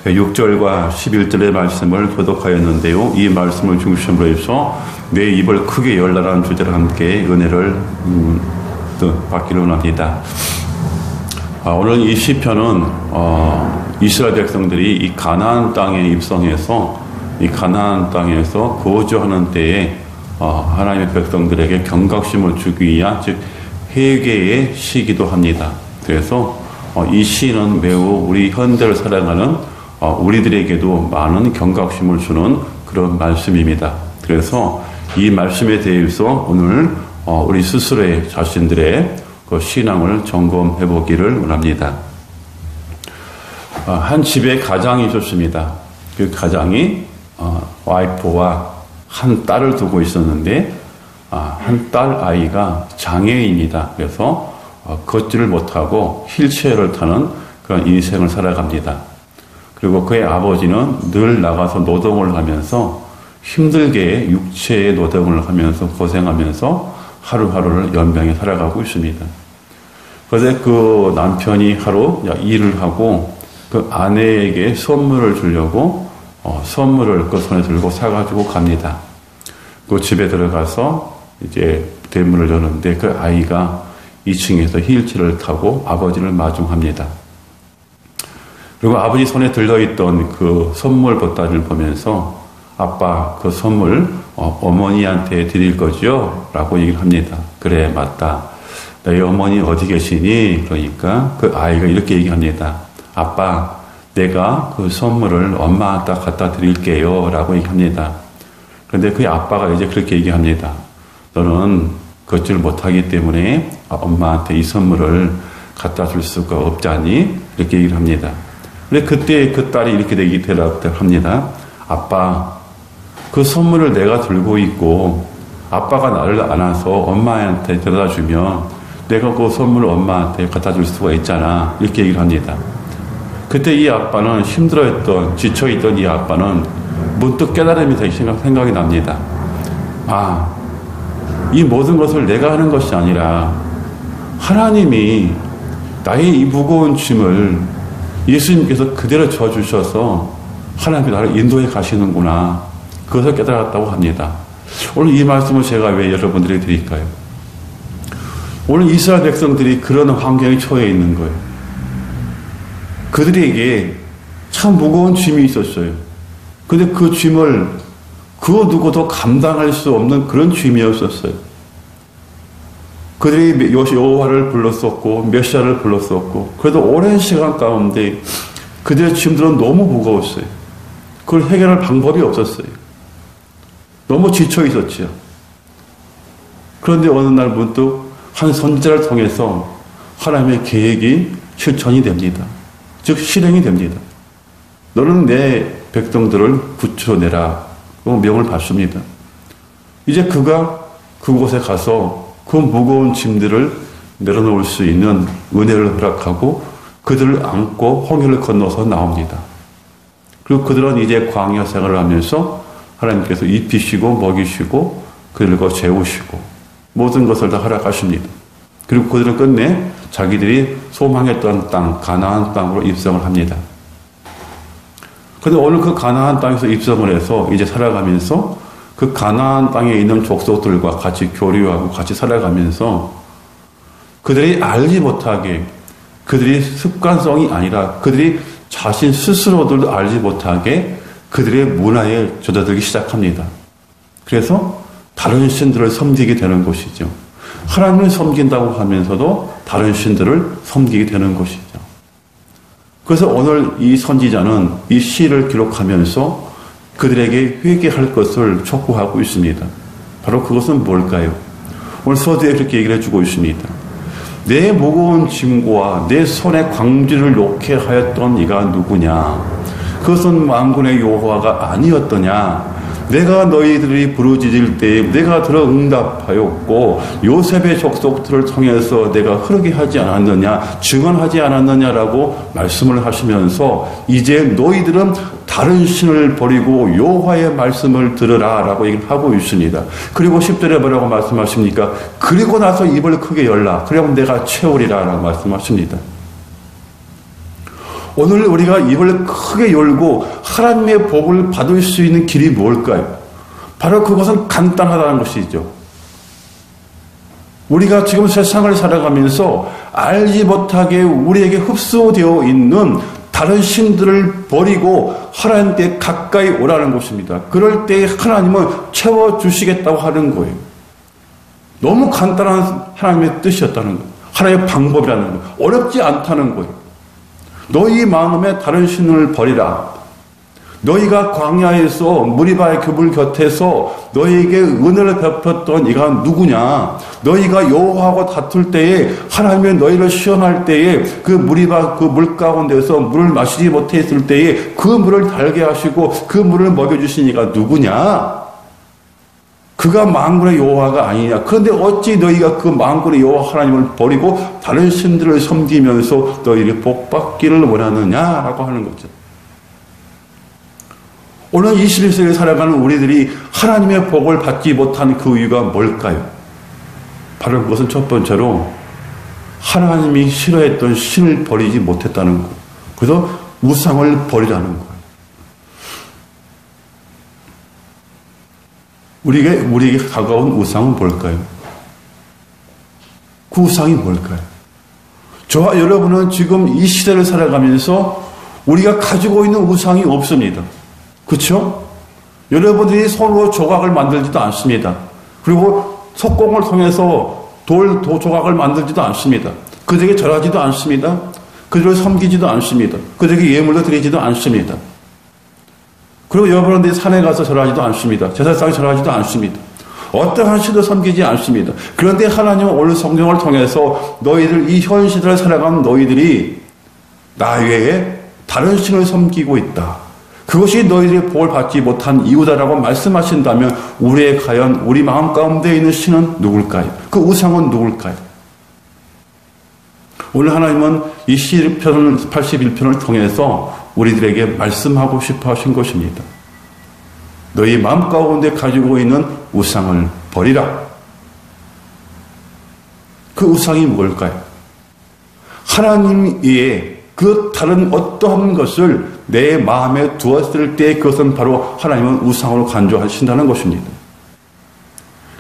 6절과 11절의 말씀을 교독하였는데요. 이 말씀을 중심으로 해서 내 입을 크게 열라라는 주제와 함께 은혜를 받기를 원합니다. 오늘 이 시편은 이스라엘 백성들이 이 가나안 땅에 입성해서 이 가나안 땅에서 거주하는 때에 하나님의 백성들에게 경각심을 주기 위한 즉 회개의 시기도 합니다. 그래서 이 시는 매우 우리 현대를 살아가는 우리들에게도 많은 경각심을 주는 그런 말씀입니다. 그래서 이 말씀에 대해서 오늘 우리 스스로의 자신들의 그 신앙을 점검해 보기를 원합니다. 한 집에 가장이 있었습니다. 그 가장이 와이프와 한 딸을 두고 있었는데 한 딸 아이가 장애인이다. 그래서 걷지를 못하고 휠체어를 타는 그런 인생을 살아갑니다. 그리고 그의 아버지는 늘 나가서 노동을 하면서 힘들게 육체의 노동을 하면서 고생하면서 하루하루를 연명해 살아가고 있습니다. 그런데 그 남편이 하루 일을 하고 그 아내에게 선물을 주려고 선물을 그 손에 들고 사가지고 갑니다. 그 집에 들어가서 이제 대문을 여는데 그 아이가 2층에서 휠체어를 타고 아버지를 마중합니다. 그리고 아버지 손에 들려있던 그 선물 보따리를 보면서 아빠 그 선물 어머니한테 드릴 거죠? 라고 얘기를 합니다. 그래 맞다. 너희 어머니 어디 계시니? 그러니까 그 아이가 이렇게 얘기합니다. 아빠 내가 그 선물을 엄마한테 갖다 드릴게요 라고 얘기합니다. 그런데 그 아빠가 이제 그렇게 얘기합니다. 너는 걷지를 못하기 때문에 엄마한테 이 선물을 갖다 줄 수가 없잖니? 이렇게 얘기를 합니다. 근데 그때 그 딸이 이렇게 대답합니다. 아빠, 그 선물을 내가 들고 있고 아빠가 나를 안아서 엄마한테 데려다 주면 내가 그 선물을 엄마한테 갖다 줄 수가 있잖아. 이렇게 얘기를 합니다. 그때 이 아빠는 힘들어했던, 지쳐있던 이 아빠는 문득 깨달음이 생각이 납니다. 이 모든 것을 내가 하는 것이 아니라 하나님이 나의 이 무거운 짐을 예수님께서 그대로 져주셔서 하나님께 나를 인도해 가시는구나. 그것을 깨달았다고 합니다. 오늘 이 말씀을 제가 왜 여러분들에게 드릴까요? 오늘 이스라엘 백성들이 그런 환경에 처해 있는 거예요. 그들에게 참 무거운 짐이 있었어요. 근데 그 짐을 그 누구도 감당할 수 없는 그런 짐이었었어요. 그들이 여호와를 불렀었고 메시아를 불렀었고 그래도 오랜 시간 가운데 그들의 짐들은 너무 무거웠어요. 그걸 해결할 방법이 없었어요. 너무 지쳐 있었죠. 그런데 어느 날 문득 한 선지자를 통해서 하나님의 계획이 실천이 됩니다. 즉 실행이 됩니다. 너는 내 백성들을 구출해내라. 명을 받습니다. 이제 그가 그곳에 가서 그 무거운 짐들을 내려놓을 수 있는 은혜를 허락하고 그들을 안고 홍해를 건너서 나옵니다. 그리고 그들은 이제 광야 생활을 하면서 하나님께서 입히시고 먹이시고 그들과 재우시고 모든 것을 다 허락하십니다. 그리고 그들은 끝내 자기들이 소망했던 땅, 가나안 땅으로 입성을 합니다. 그런데 오늘 그 가나안 땅에서 입성을 해서 이제 살아가면서 그 가나안 땅에 있는 족속들과 같이 교류하고 같이 살아가면서 그들이 알지 못하게 그들이 습관성이 아니라 그들이 자신 스스로들도 알지 못하게 그들의 문화에 젖어들기 시작합니다. 그래서 다른 신들을 섬기게 되는 것이죠. 하나님을 섬긴다고 하면서도 다른 신들을 섬기게 되는 것이죠. 그래서 오늘 이 선지자는 이 시를 기록하면서 그들에게 회개할 것을 촉구하고 있습니다. 바로 그것은 뭘까요? 오늘 서두에 그렇게 얘기를 해주고 있습니다. 내 무거운 짐과 내 손의 광주를 놓게 하였던 이가 누구냐? 그것은 만군의 여호와가 아니었더냐? 내가 너희들이 부르짖을 때에 내가 들어 응답하였고 요셉의 족속들을 통해서 내가 흐르게 하지 않았느냐, 증언하지 않았느냐라고 말씀을 하시면서 이제 너희들은 다른 신을 버리고 여호와의 말씀을 들으라 라고 얘기를 하고 있습니다. 그리고 10절에 뭐라고 말씀하십니까? 그리고 나서 입을 크게 열라. 그러면 내가 채우리라 라고 말씀하십니다. 오늘 우리가 입을 크게 열고 하나님의 복을 받을 수 있는 길이 뭘까요? 바로 그것은 간단하다는 것이죠. 우리가 지금 세상을 살아가면서 알지 못하게 우리에게 흡수되어 있는 다른 신들을 버리고 하나님께 가까이 오라는 것입니다. 그럴 때 하나님은 채워주시겠다고 하는 거예요. 너무 간단한 하나님의 뜻이었다는 거예요. 하나님의 방법이라는 거예요. 어렵지 않다는 거예요. 너희 마음에 다른 신을 버리라. 너희가 광야에서 무리바의 그물 곁에서 너희에게 은혜를 베풀었던 이가 누구냐? 너희가 여호와하고 다툴 때에 하나님의 너희를 시험할 때에 그 무리바 그 물 가운데서 물을 마시지 못했을 때에 그 물을 달게 하시고 그 물을 먹여주신 이가 누구냐? 그가 만군의 여호와가 아니냐? 그런데 어찌 너희가 그 만군의 여호와 하나님을 버리고 다른 신들을 섬기면서 너희를 복받기를 원하느냐라고 하는 거죠. 오늘 21세기를 살아가는 우리들이 하나님의 복을 받지 못한 그 이유가 뭘까요? 바로 그것은 첫 번째로 하나님이 싫어했던 신을 버리지 못했다는 것. 그래서 우상을 버리라는 거예요. 우리에게 가까운 우상은 뭘까요? 그 우상이 뭘까요? 저와 여러분은 지금 이 시대를 살아가면서 우리가 가지고 있는 우상이 없습니다. 그렇죠? 여러분들이 손으로 조각을 만들지도 않습니다. 그리고 석공을 통해서 돌 조각을 만들지도 않습니다. 그들에게 절하지도 않습니다. 그들을 섬기지도 않습니다. 그들에게 예물도 드리지도 않습니다. 그리고 여러분들이 산에 가서 절하지도 않습니다. 제사상에 절하지도 않습니다. 어떠한 신도 섬기지 않습니다. 그런데 하나님은 오늘 성경을 통해서 너희들 이 현 시대를 살아가는 너희들이 나 외에 다른 신을 섬기고 있다. 그것이 너희들의 복을 받지 못한 이유다라고 말씀하신다면 우리 마음 가운데 있는 신은 누굴까요? 그 우상은 누굴까요? 오늘 하나님은 이 시편 81편을 통해서 우리들에게 말씀하고 싶어 하신 것입니다. 너희 마음 가운데 가지고 있는 우상을 버리라. 그 우상이 뭘까요? 하나님 외에 그 다른 어떠한 것을 내 마음에 두었을 때 그것은 바로 하나님은 우상으로 간주하신다는 것입니다.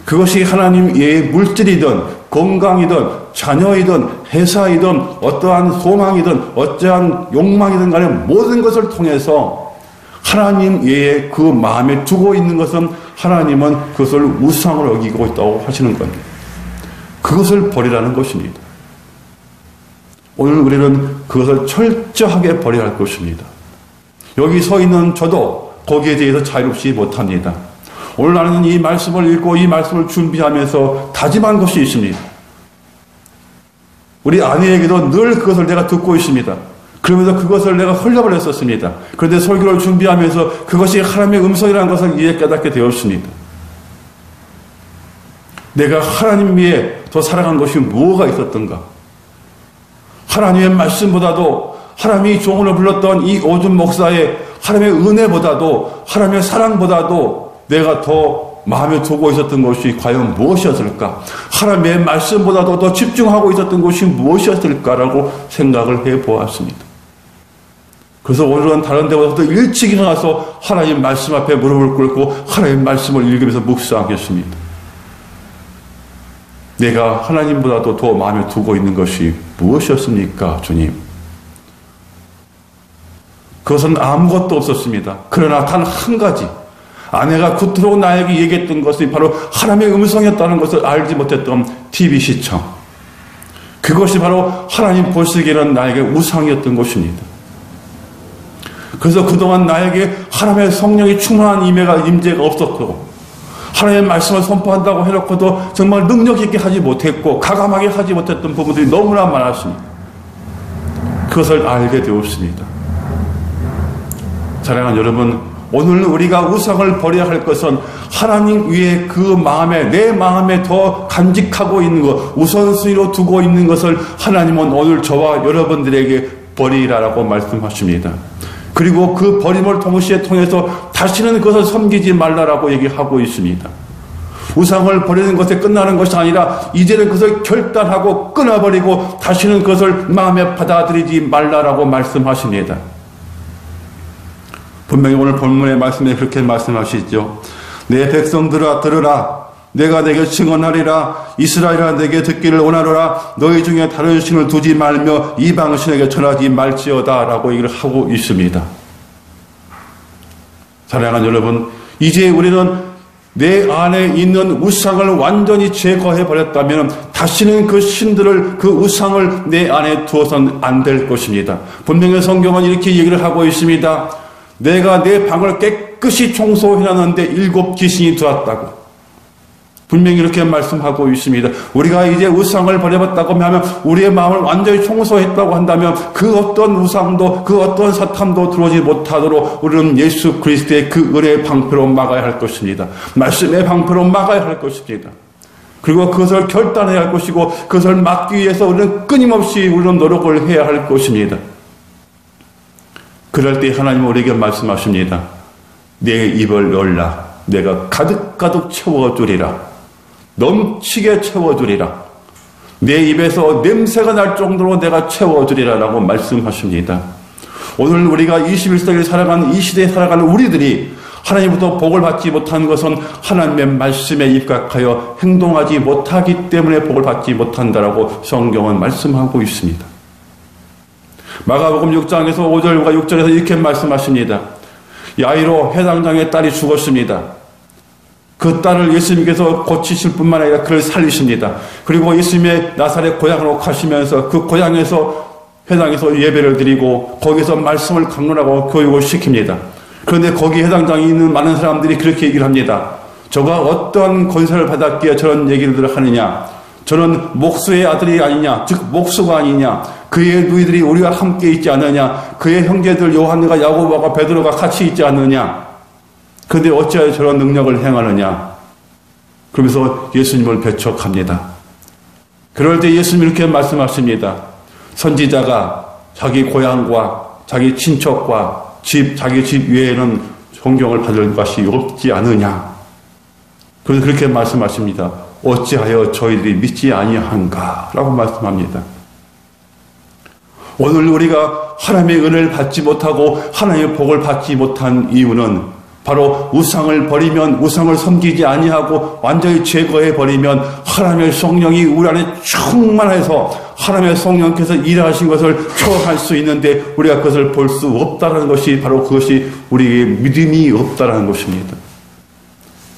그것이 하나님 외의 물질이든 건강이든 자녀이든 회사이든 어떠한 소망이든 어떠한 욕망이든 간에 모든 것을 통해서 하나님 외에 그 마음에 두고 있는 것은 하나님은 그것을 우상으로 여기고 있다고 하시는 겁니다. 그것을 버리라는 것입니다. 오늘 우리는 그것을 철저하게 버려야 할 것입니다. 여기 서 있는 저도 거기에 대해서 자유롭지 못합니다. 오늘 나는 이 말씀을 읽고 이 말씀을 준비하면서 다짐한 것이 있습니다. 우리 아내에게도 늘 그것을 내가 듣고 있습니다. 그러면서 그것을 내가 흘려버렸었습니다. 그런데 설교를 준비하면서 그것이 하나님의 음성이라는 것을 이제 깨닫게 되었습니다. 내가 하나님 위에 더 살아간 것이 뭐가 있었던가? 하나님의 말씀보다도 하나님이 종으로 불렀던 이 오준 목사의 하나님의 은혜보다도 하나님의 사랑보다도 내가 더 마음에 두고 있었던 것이 과연 무엇이었을까? 하나님의 말씀보다도 더 집중하고 있었던 것이 무엇이었을까라고 생각을 해보았습니다. 그래서 오늘은 다른 데보다 더 일찍 일어나서 하나님 말씀 앞에 무릎을 꿇고 하나님 말씀을 읽으면서 묵상하겠습니다. 내가 하나님보다도 더 마음에 두고 있는 것이 무엇이었습니까, 주님? 그것은 아무것도 없었습니다. 그러나 단 한 가지, 아내가 그토록 나에게 얘기했던 것이 바로 하나님의 음성이었다는 것을 알지 못했던 TV 시청. 그것이 바로 하나님 보시기에는 나에게 우상이었던 것입니다. 그래서 그동안 나에게 하나님의 성령이 충만한 임재가 없었고 하나님의 말씀을 선포한다고 해놓고도 정말 능력 있게 하지 못했고 가감하게 하지 못했던 부분들이 너무나 많았습니다. 그것을 알게 되었습니다. 사랑하는 여러분, 오늘 우리가 우상을 버려야 할 것은 하나님 위에 그 마음에 내 마음에 더 간직하고 있는 것, 우선순위로 두고 있는 것을 하나님은 오늘 저와 여러분들에게 버리라라고 말씀하십니다. 그리고 그 버림을 동시에 통해서 다시는 그것을 섬기지 말라라고 얘기하고 있습니다. 우상을 버리는 것에 끝나는 것이 아니라 이제는 그것을 결단하고 끊어버리고 다시는 그것을 마음에 받아들이지 말라라고 말씀하십니다. 분명히 오늘 본문의 말씀에 그렇게 말씀하시죠. 내 백성들아 들으라. 내가 내게 증언하리라. 이스라엘아 내게 듣기를 원하노라. 너희 중에 다른 신을 두지 말며 이방 신에게 전하지 말지어다 라고 얘기를 하고 있습니다. 사랑하는 여러분, 이제 우리는 내 안에 있는 우상을 완전히 제거해 버렸다면 다시는 그 신들을, 그 우상을 내 안에 두어서는 안 될 것입니다. 분명히 성경은 이렇게 얘기를 하고 있습니다. 내가 내 방을 깨끗이 청소해놨는데 7 귀신이 들어왔다고. 분명히 이렇게 말씀하고 있습니다. 우리가 이제 우상을 버려봤다고 하면, 우리의 마음을 완전히 청소했다고 한다면 그 어떤 우상도, 그 어떤 사탐도 들어오지 못하도록 우리는 예수 그리스도의 그 은혜의 방패로 막아야 할 것입니다. 말씀의 방패로 막아야 할 것입니다. 그리고 그것을 결단해야 할 것이고, 그것을 막기 위해서 우리는 끊임없이 우리는 노력을 해야 할 것입니다. 그럴 때 하나님은 우리에게 말씀하십니다. 내 입을 열라. 내가 가득가득 채워주리라. 넘치게 채워주리라. 내 입에서 냄새가 날 정도로 내가 채워주리라 라고 말씀하십니다. 오늘 우리가 21세기를 살아가는, 이 시대에 살아가는 우리들이 하나님부터 복을 받지 못한 것은 하나님의 말씀에 입각하여 행동하지 못하기 때문에 복을 받지 못한다라고 성경은 말씀하고 있습니다. 마가복음 6장에서 5절과 6절에서 이렇게 말씀하십니다. 야이로 회당장의 딸이 죽었습니다. 그 딸을 예수님께서 고치실 뿐만 아니라 그를 살리십니다. 그리고 예수님의 나사렛 고향으로 가시면서 그 고향에서 회당에서 예배를 드리고 거기서 말씀을 강론하고 교육을 시킵니다. 그런데 거기 회당장에 있는 많은 사람들이 그렇게 얘기를 합니다. 저가 어떤 권세를 받았기에 저런 얘기를 하느냐. 저는 목수의 아들이 아니냐. 즉 목수가 아니냐. 그의 누이들이 우리와 함께 있지 않느냐. 그의 형제들 요한과 야고보와 베드로가 같이 있지 않느냐. 그런데 어찌하여 저런 능력을 행하느냐. 그러면서 예수님을 배척합니다. 그럴 때 예수님이 이렇게 말씀하십니다. 선지자가 자기 고향과 자기 친척과 자기 집 외에는 존경을 받을 것이 없지 않느냐. 그래서 그렇게 말씀하십니다. 어찌하여 저희들이 믿지 아니한가 라고 말씀합니다. 오늘 우리가 하나님의 은혜를 받지 못하고 하나님의 복을 받지 못한 이유는 바로 우상을 버리면, 우상을 섬기지 아니하고 완전히 제거해 버리면 하나님의 성령이 우리 안에 충만해서 하나님의 성령께서 일하신 것을 체험할 수 있는데 우리가 그것을 볼 수 없다는 것이 바로 그것이 우리에게 믿음이 없다는 것입니다.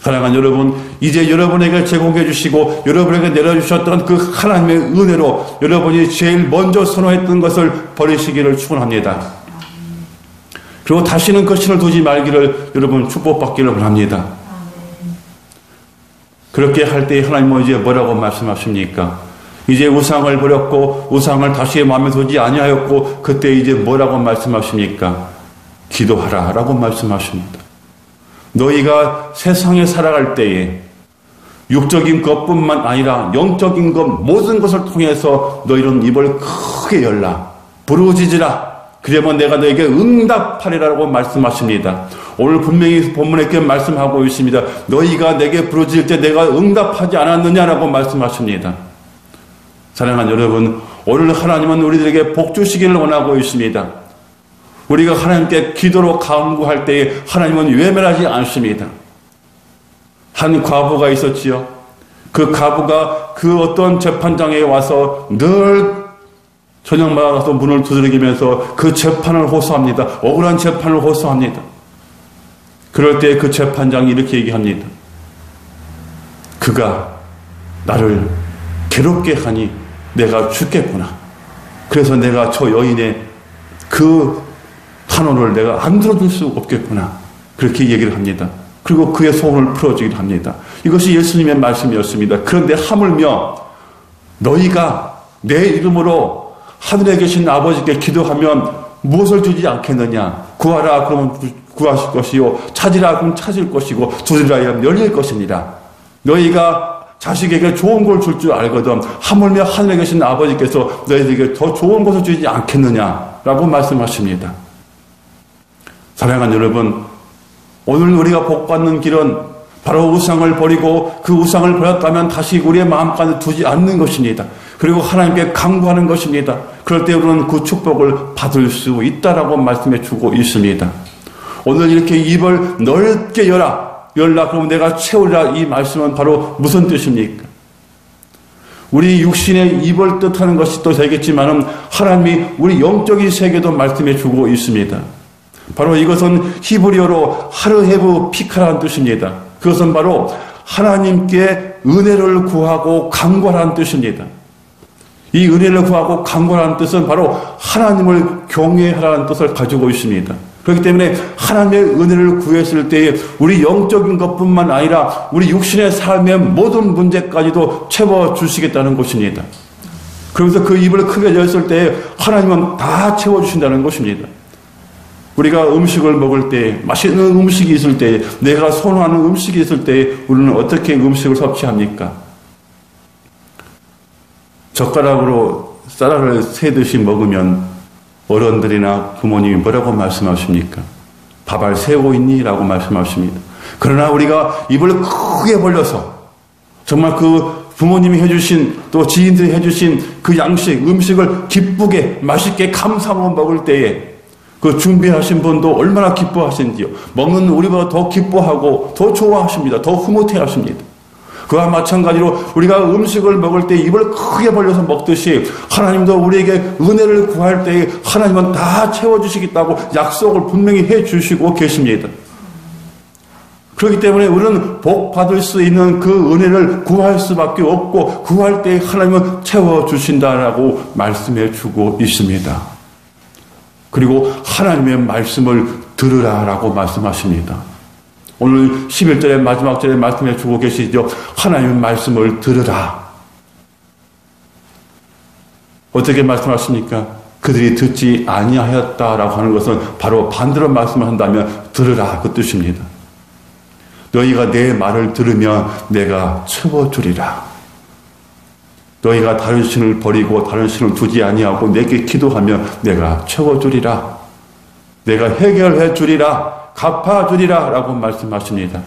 사랑하는 여러분, 이제 여러분에게 제공해 주시고 여러분에게 내려주셨던 그 하나님의 은혜로 여러분이 제일 먼저 선호했던 것을 버리시기를 축원합니다. 그리고 다시는 그 신을 두지 말기를 여러분 축복받기를 원합니다. 그렇게 할 때 하나님은 이제 뭐라고 말씀하십니까? 이제 우상을 버렸고 우상을 다시 마음에 두지 아니하였고 그때 이제 뭐라고 말씀하십니까? 기도하라 라고 말씀하십니다. 너희가 세상에 살아갈 때에 육적인 것뿐만 아니라 영적인 것 모든 것을 통해서 너희는 입을 크게 열라. 부르짖으라. 그러면 내가 너에게 응답하리라고 말씀하십니다. 오늘 분명히 본문에 이렇게 말씀하고 있습니다. 너희가 내게 부르짖을 때 내가 응답하지 않았느냐라고 말씀하십니다. 사랑하는 여러분, 오늘 하나님은 우리들에게 복 주시기를 원하고 있습니다. 우리가 하나님께 기도로 간구할 때에 하나님은 외면하지 않습니다. 한 과부가 있었지요. 그 과부가 그 어떤 재판장에 와서 늘 저녁마다 가서 문을 두드리면서 그 재판을 호소합니다. 억울한 재판을 호소합니다. 그럴 때 그 재판장이 이렇게 얘기합니다. 그가 나를 괴롭게 하니 내가 죽겠구나. 그래서 내가 저 여인의 그 탄원을 내가 안 들어줄 수 없겠구나. 그렇게 얘기를 합니다. 그리고 그의 소원을 풀어주기를 합니다. 이것이 예수님의 말씀이었습니다. 그런데 하물며 너희가 내 이름으로 하늘에 계신 아버지께 기도하면 무엇을 주지 않겠느냐. 구하라 그러면 구하실 것이요. 찾으라 그러면 찾을 것이고 두드리라 하면 열릴 것이니라. 너희가 자식에게 좋은 걸 줄 줄 알거든 하물며 하늘에 계신 아버지께서 너희들에게 더 좋은 것을 주지 않겠느냐라고 말씀하십니다. 사랑하는 여러분, 오늘 우리가 복받는 길은 바로 우상을 버리고 그 우상을 버렸다면 다시 우리의 마음간에 두지 않는 것입니다. 그리고 하나님께 간구하는 것입니다. 그럴 때 우리는 그 축복을 받을 수 있다라고 말씀해 주고 있습니다. 오늘 이렇게 입을 넓게 열라 그러면 내가 채우리라, 이 말씀은 바로 무슨 뜻입니까? 우리 육신의 입을 뜻하는 것이 또 되겠지만은 하나님이 우리 영적인 세계도 말씀해 주고 있습니다. 바로 이것은 히브리어로 하르헤브 피카라는 뜻입니다. 그것은 바로 하나님께 은혜를 구하고 간구하라는 뜻입니다. 이 은혜를 구하고 간구하라는 뜻은 바로 하나님을 경외하라는 뜻을 가지고 있습니다. 그렇기 때문에 하나님의 은혜를 구했을 때에 우리 영적인 것뿐만 아니라 우리 육신의 삶의 모든 문제까지도 채워주시겠다는 것입니다. 그러면서 그 입을 크게 열었을 때에 하나님은 다 채워주신다는 것입니다. 우리가 음식을 먹을 때, 맛있는 음식이 있을 때, 내가 선호하는 음식이 있을 때 우리는 어떻게 음식을 섭취합니까? 젓가락으로 쌀알을 세듯이 먹으면 어른들이나 부모님이 뭐라고 말씀하십니까? 밥알 세우고 있니? 라고 말씀하십니다. 그러나 우리가 입을 크게 벌려서 정말 그 부모님이 해주신 또 지인들이 해주신 그 양식, 음식을 기쁘게 맛있게 감사하며 먹을 때에 그 준비하신 분도 얼마나 기뻐하시는지요. 먹는 우리보다 더 기뻐하고 더 좋아하십니다. 더 흐뭇해 하십니다. 그와 마찬가지로 우리가 음식을 먹을 때 입을 크게 벌려서 먹듯이 하나님도 우리에게 은혜를 구할 때에 하나님은 다 채워주시겠다고 약속을 분명히 해주시고 계십니다. 그렇기 때문에 우리는 복 받을 수 있는 그 은혜를 구할 수밖에 없고 구할 때 하나님은 채워주신다라고 말씀해 주고 있습니다. 그리고 하나님의 말씀을 들으라라고 말씀하십니다. 오늘 11절의 마지막 절에 말씀해 주고 계시죠. 하나님의 말씀을 들으라. 어떻게 말씀하십니까? 그들이 듣지 아니하였다라고 하는 것은 바로 반대로 말씀을 한다면 들으라 그 뜻입니다. 너희가 내 말을 들으면 내가 채워주리라. 너희가 다른 신을 버리고 다른 신을 두지 아니하고 내게 기도하면 내가 채워주리라. 내가 해결해 주리라. 갚아주리라 라고 말씀하십니다.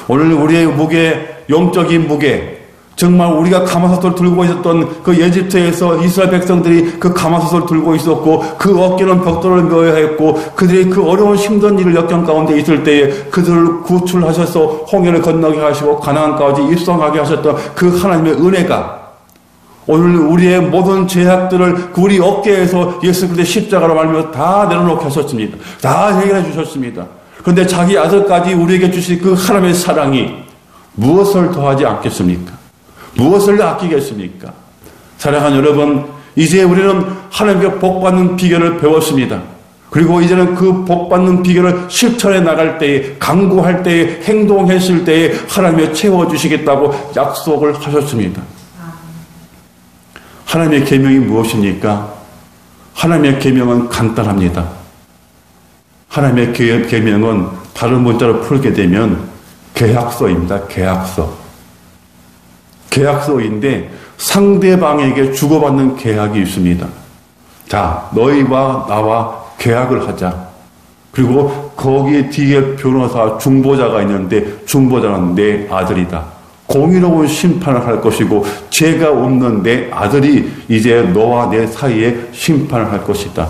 오늘 우리의 무게, 영적인 무게, 정말 우리가 가마솥을 들고 있었던 그 에집트에서 이스라엘 백성들이 그 가마솥을 들고 있었고 그 어깨는 벽돌을 메어야 했고 그들이 그 어려운 힘든 일을 역경 가운데 있을 때에 그들을 구출하셔서 홍해를 건너게 하시고 가나안까지 입성하게 하셨던 그 하나님의 은혜가 오늘 우리의 모든 죄악들을 우리 어깨에서 예수 그리스도의 십자가로 말미암아 다 내려놓게 하셨습니다. 다 해결해 주셨습니다. 그런데 자기 아들까지 우리에게 주신 그 하나님의 사랑이 무엇을 더하지 않겠습니까? 무엇을 아끼겠습니까? 사랑하는 여러분, 이제 우리는 하나님께 복받는 비결을 배웠습니다. 그리고 이제는 그 복받는 비결을 실천해 나갈 때에, 강구할 때에, 행동했을 때에 하나님이 채워주시겠다고 약속을 하셨습니다. 하나님의 계명이 무엇입니까? 하나님의 계명은 간단합니다. 하나님의 계명은 다른 문자로 풀게 되면 계약서입니다. 계약서. 계약서인데 상대방에게 주고받는 계약이 있습니다. 자, 너희와 나와 계약을 하자. 그리고 거기에 뒤에 변호사, 중보자가 있는데 중보자는 내 아들이다. 공의로운 심판을 할 것이고 죄가 없는 내 아들이 이제 너와 내 사이에 심판을 할 것이다.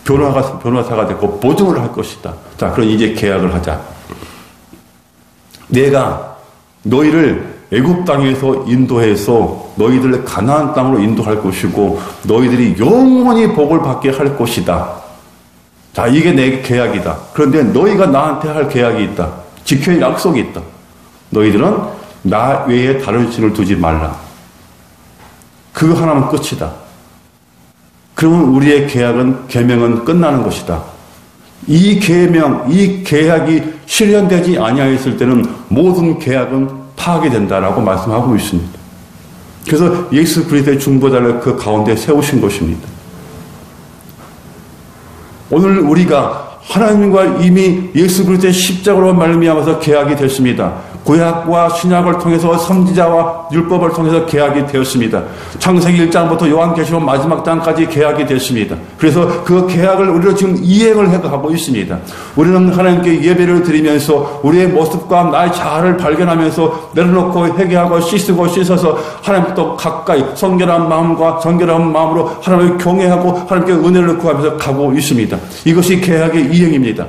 변호사가 되고 보증을 할 것이다. 자, 그럼 이제 계약을 하자. 내가 너희를 애굽 땅에서 인도해서 너희들을 가나안 땅으로 인도할 것이고 너희들이 영원히 복을 받게 할 것이다. 자, 이게 내 계약이다. 그런데 너희가 나한테 할 계약이 있다. 지켜야 약속이 있다. 너희들은 나 외에 다른 신을 두지 말라. 그거 하나면 끝이다. 그러면 우리의 계명은 끝나는 것이다. 이 계명, 이 계약이 실현되지 아니하였을 때는 모든 계약은 파괴된다라고 말씀하고 있습니다. 그래서 예수 그리스도의 중보자를 그 가운데 세우신 것입니다. 오늘 우리가 하나님과 이미 예수 그리스도의 십자가로 말미암아서 계약이 됐습니다. 구약과 신약을 통해서 선지자와 율법을 통해서 계약이 되었습니다. 창세기 1장부터 요한계시록 마지막 장까지 계약이 됐습니다. 그래서 그 계약을 우리로 지금 이행을 해가고 있습니다. 우리는 하나님께 예배를 드리면서 우리의 모습과 나의 자아를 발견하면서 내려놓고 회개하고 씻고 씻어서 하나님부터 가까이 성결한 마음과 정결한 마음으로 하나님을 경외하고 하나님께 은혜를 구하면서 가고 있습니다. 이것이 계약의 이행입니다.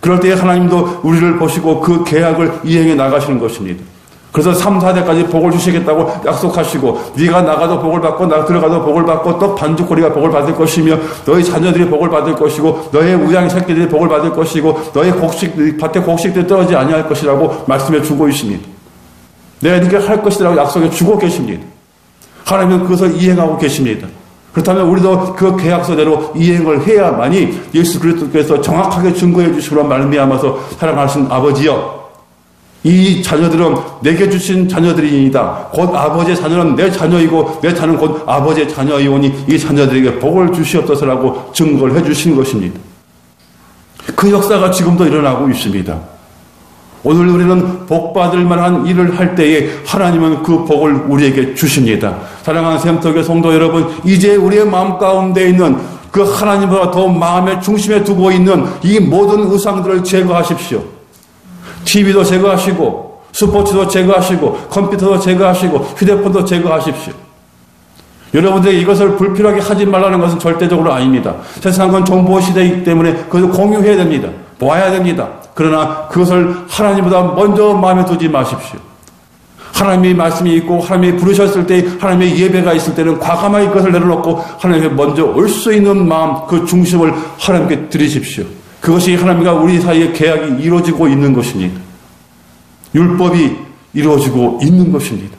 그럴 때 하나님도 우리를 보시고 그 계약을 이행해 나가시는 것입니다. 그래서 3, 4대까지 복을 주시겠다고 약속하시고 네가 나가도 복을 받고 나 들어가도 복을 받고 또 반죽거리가 복을 받을 것이며 너희 자녀들이 복을 받을 것이고 너의 우양 새끼들이 복을 받을 것이고 너의 밭에 곡식들이 떨어지지 아니할 것이라고 말씀해 주고 있습니다. 내가 이렇게 할 것이라고 약속해 주고 계십니다. 하나님은 그것을 이행하고 계십니다. 그렇다면 우리도 그 계약서대로 이행을 해야만이 예수 그리스도께서 정확하게 증거해 주시고 말미암아서 사랑하신 아버지여, 이 자녀들은 내게 주신 자녀들이니이다. 곧 아버지의 자녀는 내 자녀이고 내 자녀는 곧 아버지의 자녀이오니 이 자녀들에게 복을 주시옵소서라고 증거를 해 주신 것입니다. 그 역사가 지금도 일어나고 있습니다. 오늘 우리는 복받을 만한 일을 할 때에 하나님은 그 복을 우리에게 주십니다. 사랑하는 샘터교회 성도 여러분, 이제 우리의 마음 가운데 있는 그 하나님보다 더 마음의 중심에 두고 있는 이 모든 의상들을 제거하십시오. TV도 제거하시고 스포츠도 제거하시고 컴퓨터도 제거하시고 휴대폰도 제거하십시오. 여러분들에게 이것을 불필요하게 하지 말라는 것은 절대적으로 아닙니다. 세상은 정보시대이기 때문에 그것을 공유해야 됩니다. 보아야 됩니다. 그러나 그것을 하나님보다 먼저 마음에 두지 마십시오. 하나님의 말씀이 있고 하나님이 부르셨을 때 하나님의 예배가 있을 때는 과감하게 그것을 내려놓고 하나님께 먼저 올 수 있는 마음, 그 중심을 하나님께 드리십시오. 그것이 하나님과 우리 사이의 계약이 이루어지고 있는 것입니다. 율법이 이루어지고 있는 것입니다.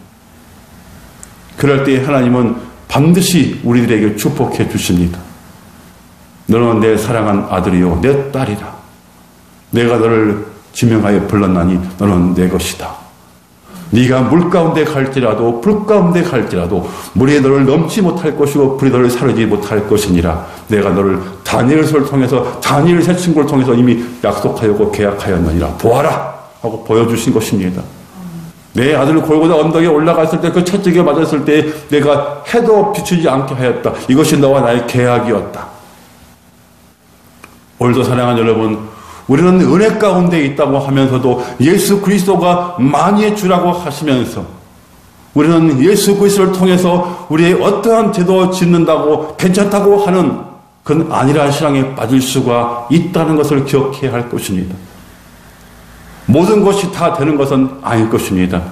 그럴 때 하나님은 반드시 우리들에게 축복해 주십니다. 너는 내 사랑한 아들이요 내 딸이라. 내가 너를 지명하여 불렀나니 너는 내 것이다. 네가 물 가운데 갈지라도 불 가운데 갈지라도 물이 너를 넘지 못할 것이고 불이 너를 사르지 못할 것이니라. 내가 너를 다니엘서를 통해서 다니엘 새 친구를 통해서 이미 약속하였고 계약하였느니라. 보아라 하고 보여주신 것입니다. 내 아들 골고다 언덕에 올라갔을 때 그 채찍에 맞았을 때 내가 해도 비추지 않게 하였다. 이것이 너와 나의 계약이었다. 오늘도 사랑하는 여러분, 우리는 은혜 가운데 있다고 하면서도 예수 그리스도가 만유의 주라고 하시면서 우리는 예수 그리스도를 통해서 우리의 어떠한 죄도 짓는다고 괜찮다고 하는 그건 아니라는 신앙에 빠질 수가 있다는 것을 기억해야 할 것입니다. 모든 것이 다 되는 것은 아닐 것입니다.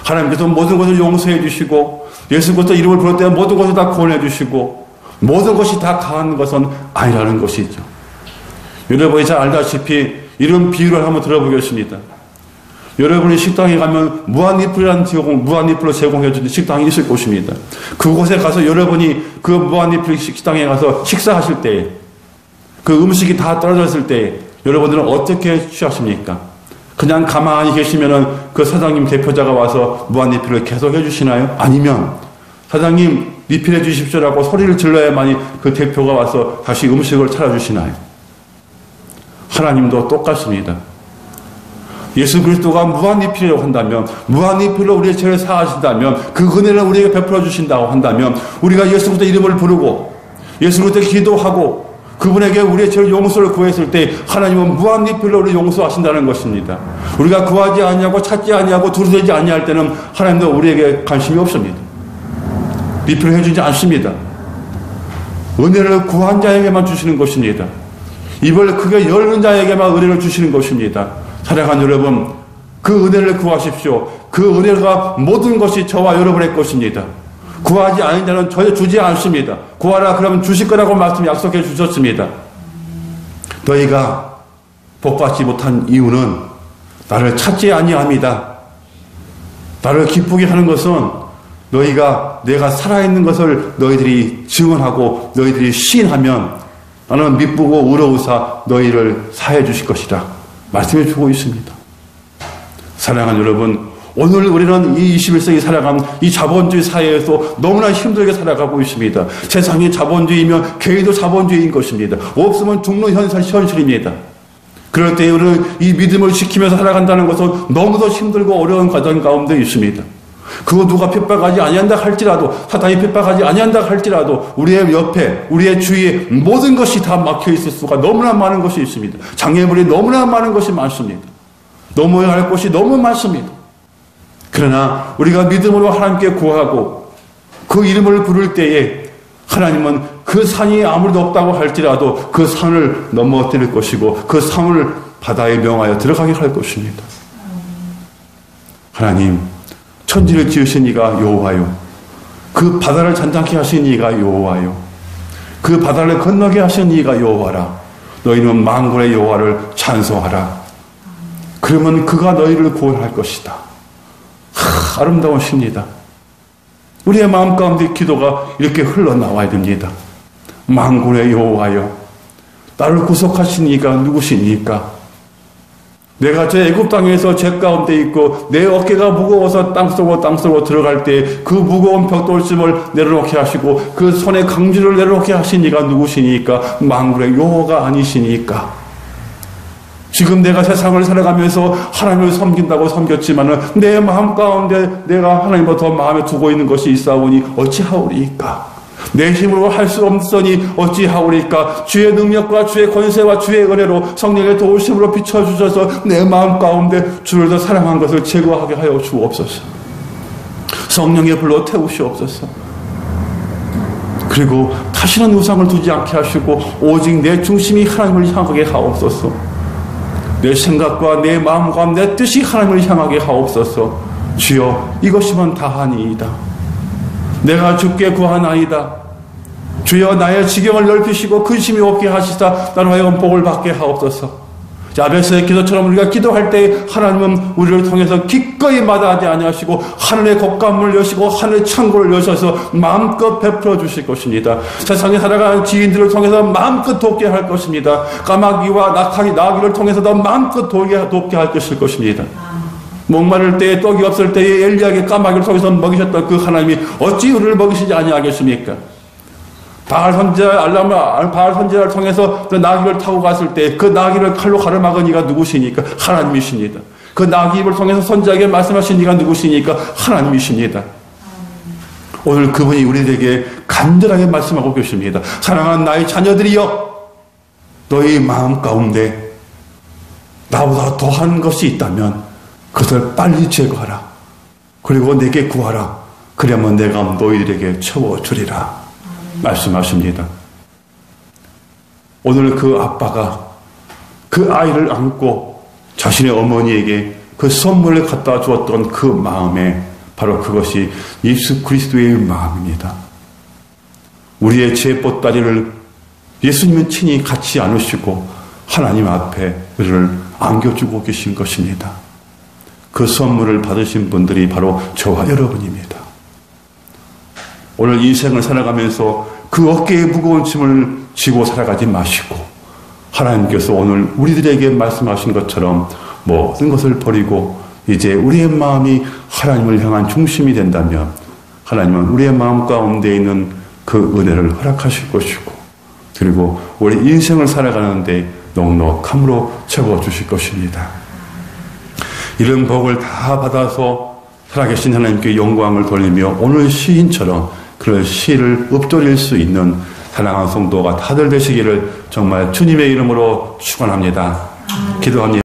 하나님께서 모든 것을 용서해 주시고 예수 그리스도 이름을 부를 때 모든 것을 다 구원해 주시고 모든 것이 다 강한 것은 아니라는 것이죠. 여러분이 잘 알다시피 이런 비유를 한번 들어보겠습니다. 여러분이 식당에 가면 무한리필로 제공해 주는 식당이 있을 것입니다. 그곳에 가서 여러분이 그 무한리필 식당에 가서 식사하실 때 그 음식이 다 떨어졌을 때 여러분들은 어떻게 취하십니까? 그냥 가만히 계시면은 그 사장님 대표자가 와서 무한리필을 계속 해주시나요? 아니면 사장님 리필해 주십시오라고 소리를 질러야만이 그 대표가 와서 다시 음식을 차려주시나요? 하나님도 똑같습니다. 예수 그리스도가 무한리필이라고 한다면, 무한리필로 우리의 죄를 사하신다면, 그 은혜를 우리에게 베풀어 주신다고 한다면, 우리가 예수 그리스도 이름을 부르고 예수 그리스도 기도하고 그분에게 우리의 죄를 용서를 구했을 때 하나님은 무한리필로 우리를 용서하신다는 것입니다. 우리가 구하지 아니하고 찾지 아니하고 두드리지 아니할 때는 하나님도 우리에게 관심이 없습니다. 리필을 해주지 않습니다. 은혜를 구한 자에게만 주시는 것입니다. 입을 크게 열는 자에게만 은혜를 주시는 것입니다. 사랑하는 여러분, 그 은혜를 구하십시오. 그 은혜가 모든 것이 저와 여러분의 것입니다. 구하지 않은 자는 전혀 주지 않습니다. 구하라 그러면 주실 거라고 말씀 약속해 주셨습니다. 너희가 복받지 못한 이유는 나를 찾지 아니함이다. 나를 기쁘게 하는 것은 내가 살아있는 것을 너희들이 증언하고 너희들이 시인하면 나는 미쁘고 의로우사 너희를 사해 주실 것이다. 말씀해 주고 있습니다. 사랑하는 여러분, 오늘 우리는 이 21세기 살아가는 이 자본주의 사회에서 너무나 힘들게 살아가고 있습니다. 세상이 자본주의이면 개인도 자본주의인 것입니다. 없으면 죽는 현실입니다. 그럴 때 우리는 이 믿음을 지키면서 살아간다는 것은 너무도 힘들고 어려운 과정 가운데 있습니다. 그거 누가 핍박하지 아니한다 할지라도, 사탄이 핍박하지 아니한다 할지라도 우리의 옆에, 우리의 주위에 모든 것이 다 막혀 있을 수가 너무나 많은 것이 있습니다. 장애물이 너무나 많은 것이 많습니다. 넘어야 할 곳이 너무 많습니다. 그러나 우리가 믿음으로 하나님께 구하고 그 이름을 부를 때에 하나님은 그 산이 아무리도 없다고 할지라도 그 산을 넘어뜨릴 것이고 그 산을 바다에 명하여 들어가게 할 것입니다. 하나님, 천지를 지으신 이가 여호와요. 그 바다를 잔잔케 하신 이가 여호와요. 그 바다를 건너게 하신 이가 여호와라. 너희는 만군의 여호와를 찬송하라. 그러면 그가 너희를 구원할 것이다. 아름다운 시입니다. 우리의 마음 가운데 기도가 이렇게 흘러나와야 됩니다. 만군의 여호와여, 나를 구속하신 이가 누구시니까? 내가 저 애굽 땅에서 죄 가운데 있고 내 어깨가 무거워서 땅속으로 들어갈 때 그 무거운 벽돌심을 내려놓게 하시고 그 손의 강주를 내려놓게 하신 이가 누구시니까? 만군의 여호와가 아니시니까? 지금 내가 세상을 살아가면서 하나님을 섬긴다고 섬겼지만은 내 마음 가운데 내가 하나님보다 더 마음에 두고 있는 것이 있사오니 어찌하오리까? 내 힘으로 할 수 없으니 어찌하오리까? 주의 능력과 주의 권세와 주의 은혜로 성령의 도우심으로 비춰주셔서 내 마음 가운데 주를 더 사랑한 것을 제거하게 하여 주옵소서. 성령의 불로 태우시옵소서. 그리고 다시는 우상을 두지 않게 하시고 오직 내 중심이 하나님을 향하게 하옵소서. 내 생각과 내 마음과 내 뜻이 하나님을 향하게 하옵소서. 주여, 이것이면 다하니이다. 내가 주께 구하나이다. 주여, 나의 지경을 넓히시고 근심이 없게 하시사 나로 하여금 복을 받게 하옵소서. 야베스의 기도처럼 우리가 기도할 때 하나님은 우리를 통해서 기꺼이 마다하지 아니하시고 하늘의 곶감을 여시고 하늘의 창고를 여셔서 마음껏 베풀어 주실 것입니다. 세상에 살아가는 지인들을 통해서 마음껏 돕게 할 것입니다. 까마귀와 나귀를 통해서도 마음껏 돕게 할 것입니다. 목마를 때에 떡이 없을 때에 엘리야에게 까마귀를 통해서 먹이셨던 그 하나님이 어찌 우리를 먹이시지 아니하겠습니까? 바알 선지자를 통해서 그 나귀를 타고 갔을 때 그 나귀를 칼로 가로막은 이가 누구시니까? 하나님이십니다. 그 나귀 입을 통해서 선지자에게 말씀하신 이가 누구시니까? 하나님이십니다. 오늘 그분이 우리에게 간절하게 말씀하고 계십니다. 사랑하는 나의 자녀들이여, 너희 마음 가운데 나보다 더한 것이 있다면 그것을 빨리 제거하라. 그리고 내게 구하라. 그러면 내가 너희들에게 채워주리라. 말씀하십니다. 오늘 그 아빠가 그 아이를 안고 자신의 어머니에게 그 선물을 갖다 주었던 그 마음에 바로 그것이 예수 그리스도의 마음입니다. 우리의 죄 보따리를 예수님은 친히 갖지 않으시고 하나님 앞에 우리를 안겨주고 계신 것입니다. 그 선물을 받으신 분들이 바로 저와 여러분입니다. 오늘 인생을 살아가면서 그 어깨에 무거운 짐을 지고 살아가지 마시고 하나님께서 오늘 우리들에게 말씀하신 것처럼 모든 것을 버리고 이제 우리의 마음이 하나님을 향한 중심이 된다면 하나님은 우리의 마음 가운데 있는 그 은혜를 허락하실 것이고 그리고 우리 인생을 살아가는데 넉넉함으로 채워주실 것입니다. 이런 복을 다 받아서 살아계신 하나님께 영광을 돌리며 오늘 시인처럼 그런 시를 읊조릴 수 있는 사랑하는 성도가 다들 되시기를 정말 주님의 이름으로 축원합니다. 기도합니다.